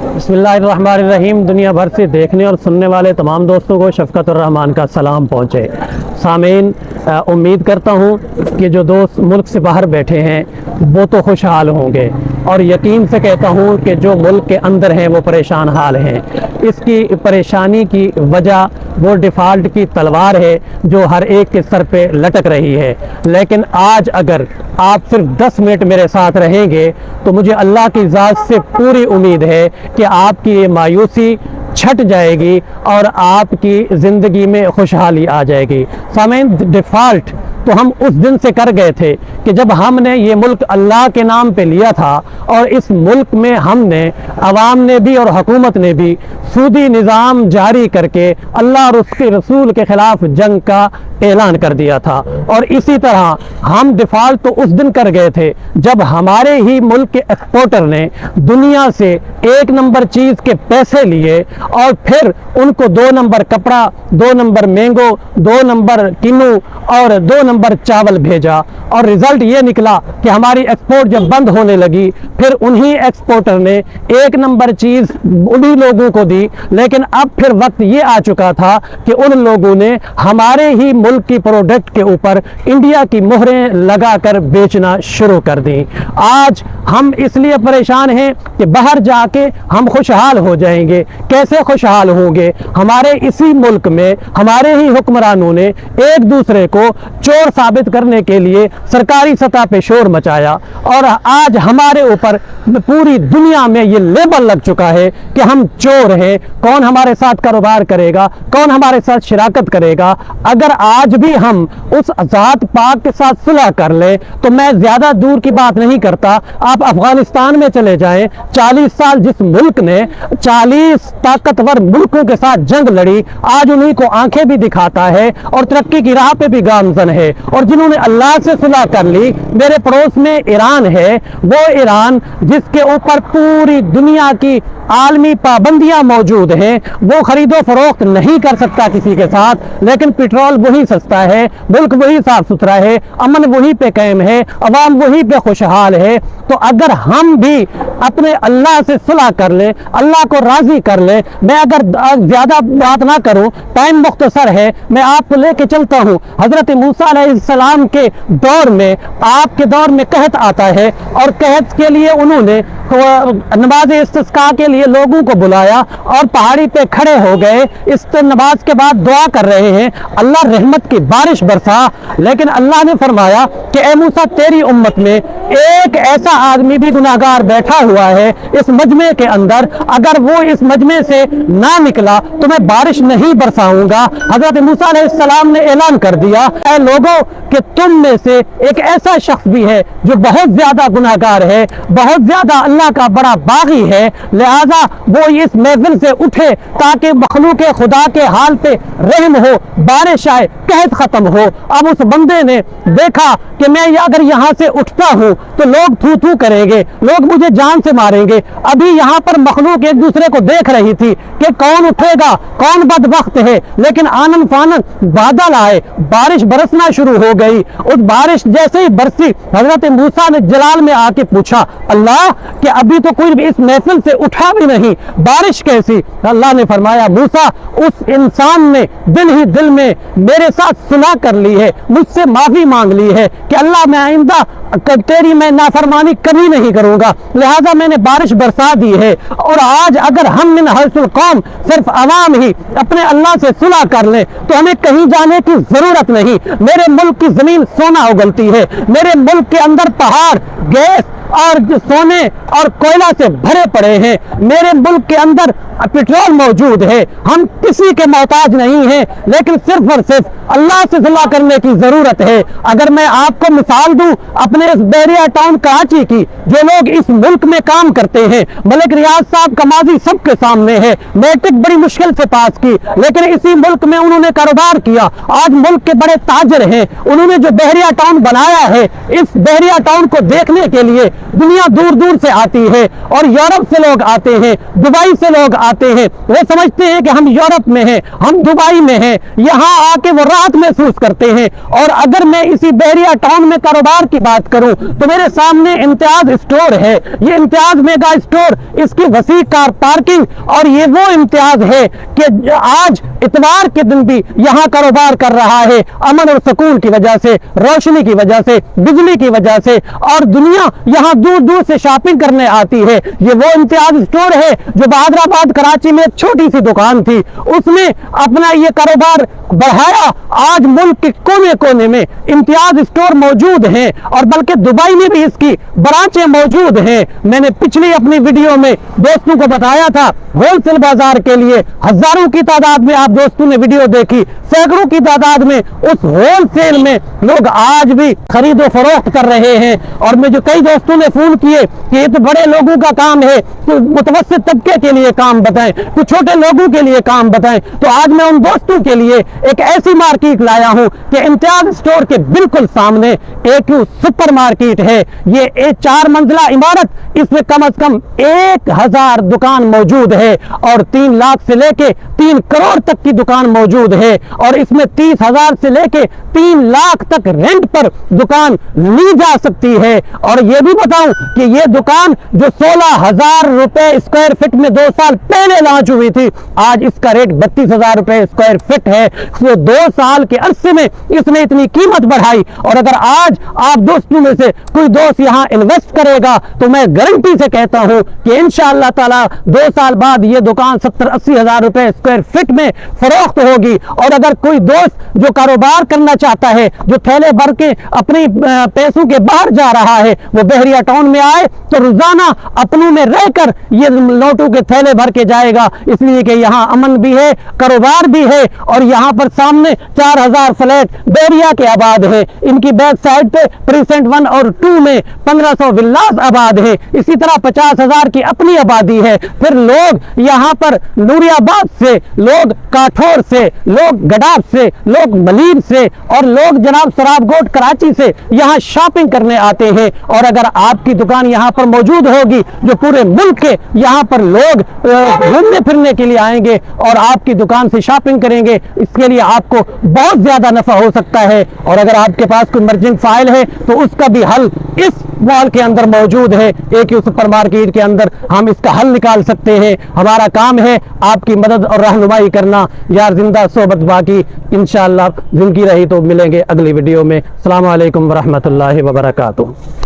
बिस्मिल्लाहिर्रहमानिर्रहीम। दुनिया भर से देखने और सुनने वाले तमाम दोस्तों को शफ़क़त और रहमान का सलाम पहुँचे। सामीन, उम्मीद करता हूँ कि जो दोस्त मुल्क से बाहर बैठे हैं वो तो खुशहाल होंगे, और यकीन से कहता हूँ कि जो मुल्क के अंदर हैं वो परेशान हाल हैं। इसकी परेशानी की वजह वो डिफ़ॉल्ट की तलवार है जो हर एक के सर पे लटक रही है। लेकिन आज अगर आप सिर्फ 10 मिनट मेरे साथ रहेंगे तो मुझे अल्लाह की ज़ात से पूरी उम्मीद है कि आपकी ये मायूसी छट जाएगी और आपकी ज़िंदगी में खुशहाली आ जाएगी। सामीन, डिफ़ॉल्ट तो हम उस दिन से कर गए थे कि जब हमने ये मुल्क अल्लाह के नाम पे लिया था, और इस मुल्क में हमने, अवाम ने भी और हुकूमत ने भी सूदी निज़ाम जारी करके अल्लाह और उसके रसूल के ख़िलाफ़ जंग का ऐलान कर दिया था। और इसी तरह हम डिफ़ॉल्ट तो उस दिन कर गए थे जब हमारे ही मुल्क के एक्सपोर्टर ने दुनिया से 1 नंबर चीज़ के पैसे लिए और फिर उनको 2 नंबर कपड़ा, 2 नंबर मैंगो, 2 नंबर किन्नू और 2 नंबर चावल भेजा। और रिज़ल्ट ये निकला कि हमारी एक्सपोर्ट जब बंद होने लगी फिर उन्हीं एक्सपोर्टर ने 1 नंबर चीज़ उन्हीं लोगों को दी। लेकिन अब फिर वक्त ये आ चुका था कि उन लोगों ने हमारे ही मुल्क की प्रोडक्ट के ऊपर इंडिया की मोहरें लगाकर बेचना शुरू कर दी। आज हम इसलिए परेशान हैं कि बाहर जाके हम खुशहाल हो जाएंगे। कैसे खुशहाल होंगे? हमारे इसी मुल्क में हमारे ही हुक्मरानों ने एक दूसरे को चोर साबित करने के लिए सरकारी सतह पे शोर मचाया, और आज हमारे ऊपर पूरी दुनिया में ये लेबल लग चुका है कि हम चोर हैं। कौन हमारे साथ कारोबार करेगा? कौन हमारे साथ शिराकत करेगा? अगर आज भी हम उस ज़ात पाक के साथ सुलह कर लें तो मैं ज़्यादा दूर की बात नहीं करता, आप अफगानिस्तान में चले जाएं। 40 साल जिस मुल्क ने 40 ताकतवर मुल्कों के साथ जंग लड़ी, आज उन्हीं को आंखें भी दिखाता है और तरक्की की राह पे भी गामजन है। और जिन्होंने अल्लाह से सुलह कर ली, मेरे पड़ोस में ईरान है, वो ईरान जिसके ऊपर पूरी दुनिया की आलमी पाबंदियां मौजूद हैं, वो खरीदो फरोख्त नहीं कर सकता किसी के साथ, लेकिन पेट्रोल वही सस्ता है, मुल्क वही साफ सुथरा है, अमन वही पे कायम है, अवाम वही पे खुशहाल है। तो अगर हम भी अपने अल्लाह से सुलह कर ले, अल्लाह को राजी कर ले, मैं अगर ज्यादा बात ना करूं, टाइम मुख्तसर है, मैं आपको लेके चलता हूं हजरत मूसा अलैहिस्सलाम के दौर में। आपके दौर में कहत आता है, और कहत के लिए उन्होंने नमाज इस्तिस्का के लिए लोगों को बुलाया और पहाड़ी पे खड़े हो गए। इस नमाज के बाद दुआ कर रहे हैं, अल्लाह रहमत की बारिश बरसा। लेकिन अल्लाह ने फरमाया कि ए मूसा, तेरी उम्मत में एक ऐसा आदमी भी गुनाहगार बैठा हुआ है इस मजमे के अंदर, अगर वो इस मजमे से ना निकला तो मैं बारिश नहीं बरसाऊंगा। हजरत मूसा अलैहिस्सलाम ने ऐलान कर दिया, ऐ लोगों कि तुम में से एक ऐसा शख्स भी है जो बहुत ज्यादा गुनाहगार है, बहुत ज्यादा अल्लाह का बड़ा बागी है, लिहाजा वो इस महफिल से उठे ताकि मखलूक खुदा के हाल पे रहम हो, बारिश आए, कहत खत्म हो। अब उस बंदे ने देखा कि मैं अगर यहाँ से उठता हूँ तो लोग थू थू करेंगे, लोग मुझे जान से मारेंगे। अभी यहाँ पर मखलूक एक दूसरे को देख रही थी कि कौन उठेगा, कौन बदबख्त है। लेकिन आनन फानन बादल आए, बारिश बरसना शुरू हो गई। उस बारिश जैसे ही बरसी, हजरत मूसा ने जलाल में आके पूछा, अल्लाह कि अभी तो कोई भी इस महफिल से उठा भी नहीं, बारिश कैसी? अल्लाह ने फरमाया, मूसा, उस इंसान ने दिल ही दिल में मेरे साथ सुलह कर ली है, मुझसे माफी मांग ली है कि अल्लाह मैं आइंदा तेरी मैं नाफरमानी कभी नहीं करूंगा, लिहाजा मैंने बारिश बरसा दी है। और आज अगर हम मिन हर्सुल कौम, सिर्फ अवाम ही अपने अल्लाह से सुलह कर ले तो हमें कहीं जाने की जरूरत नहीं। मेरे मुल्क की जमीन सोना उगलती है, मेरे मुल्क के अंदर पहाड़ गैस और सोने और कोयला से भरे पड़े हैं, मेरे मुल्क के अंदर पेट्रोल मौजूद है, हम किसी के मोहताज नहीं हैं, लेकिन सिर्फ और सिर्फ अल्लाह से सुलह करने की जरूरत है। अगर मैं आपको मिसाल दूं अपने इस बहरिया टाउन कराची की, जो लोग इस मुल्क में काम करते हैं, मलिक रियाज साहब का माजी सबके सामने है, मैट्रिक बड़ी मुश्किल से पास की, लेकिन इसी मुल्क में उन्होंने कारोबार किया, आज मुल्क के बड़े ताजर हैं। उन्होंने जो बहरिया टाउन बनाया है, इस बहरिया टाउन को देखने के लिए दुनिया दूर दूर से आती है, और यूरोप से लोग आते हैं, दुबई से लोग आते हैं। वो समझते हैं कि हम यूरोप में हैं, हम दुबई में हैं, यहाँ आके वो राहत महसूस करते हैं। और अगर मैं इसी बहरिया टाउन में कारोबार की बात करूं तो मेरे सामने इम्तियाज स्टोर है, ये इम्तियाज मेगा स्टोर, इसकी वसी कार पार्किंग, और ये वो इम्तियाज है कि आज इतवार के दिन भी यहाँ कारोबार कर रहा है, अमन और सुकून की वजह से, रोशनी की वजह से, बिजली की वजह से, और दुनिया यहाँ दूर दूर से शॉपिंग करने आती है। ये वो इम्तियाज स्टोर है जो बहादुराबाद कराची में एक छोटी सी दुकान थी, उसने अपना ये कारोबार बढ़ाया। आज मुल्क के कोने कोने में इम्तियाज स्टोर मौजूद हैं, और बल्कि दुबई में भी इसकी ब्रांचें मौजूद हैं। मैंने पिछली अपनी वीडियो में दोस्तों को बताया था, होलसेल बाजार के लिए हजारों की तादाद में आप दोस्तों ने वीडियो देखी, सैकड़ों की तादाद में उस होलसेल में लोग आज भी खरीदो फरोख्त कर रहे हैं। और मुझे कई दोस्तों ने फोन किए कि ये तो बड़े लोगों का काम है, तो मुतवस्सित तबके के लिए काम बताएं, तो छोटे लोगों के लिए काम बताएं। तो आज मैं उन दोस्तों के लिए एक ऐसी मार्केट लाया हूं कि इम्तियाज स्टोर के बिल्कुल सामने AQ सुपर मार्केट है। ये एक 4 मंजिला इमारत, इसमें कम से कम 1000 दुकान मौजूद है, और 3 लाख से लेके 3 करोड़ तक की दुकान मौजूद है, और इसमें 30,000 से लेके 3 लाख तक रेंट पर दुकान ली जा सकती है। और ये भी बताऊं कि ये दुकान जो 16,000 रुपए स्क्वायर फीट में 2 साल पहले लॉन्च हुई थी, आज इसका रेट 32,000 रुपए स्क्वायर फीट है। तो 2 साल के अरसे में इसने इतनी कीमत बढ़ाई। और अगर आज आप दोस्तों में से कोई दोस्त यहाँ इन्वेस्ट करेगा तो मैं गारंटी से कहता हूं कि इंशाअल्लाह ताला 2 साल बाद ये दुकान 70-80 हजार रुपए स्क्वायर फीट में फरोख्त होगी। और अगर कोई दोस्त जो कारोबार करना चाहता है, जो थैले भर के अपने पैसों के बाहर जा रहा है, वो बहरिया टाउन में आए तो रोजाना अपनों में रहकर ये नोटों के थैले भर के जाएगा, इसलिए कि यहाँ अमन भी है, कारोबार भी है। और यहाँ पर सामने 4000 फ्लैट बहरिया के आबाद है, इनकी बैक साइड पे प्रीसेंट 1 और 2 में 1500 विल्लास आबाद है। इसी तरह 50,000 की अपनी आबादी है। फिर लोग यहाँ पर नूरियाबाद से, लोग काठौर से, लोग गडाफ से, लोग मलीर से, और लोग जनाब सराबकोट कराची से यहाँ शॉपिंग करने आते हैं। और अगर आपकी दुकान यहाँ पर मौजूद होगी, जो पूरे मुल्क के यहाँ पर लोग घूमने फिरने के लिए आएंगे और आपकी दुकान से शॉपिंग करेंगे, इसके लिए आपको बहुत ज्यादा नफा हो सकता है। और अगर आपके पास कोई मर्जिंग फाइल है तो उसका भी हल इस मॉल के अंदर मौजूद है, AQ सुपर मार्केट के अंदर हम इसका हल निकाल सकते हैं। हमारा काम है आपकी मदद और रहनुमाई करना। यार जिंदा सोबत बाकी, इंशाअल्लाह जिंदगी रही तो मिलेंगे अगली वीडियो में। अस्सलाम वालेकुम वरहमतुल्लाहि वबरकातुहू।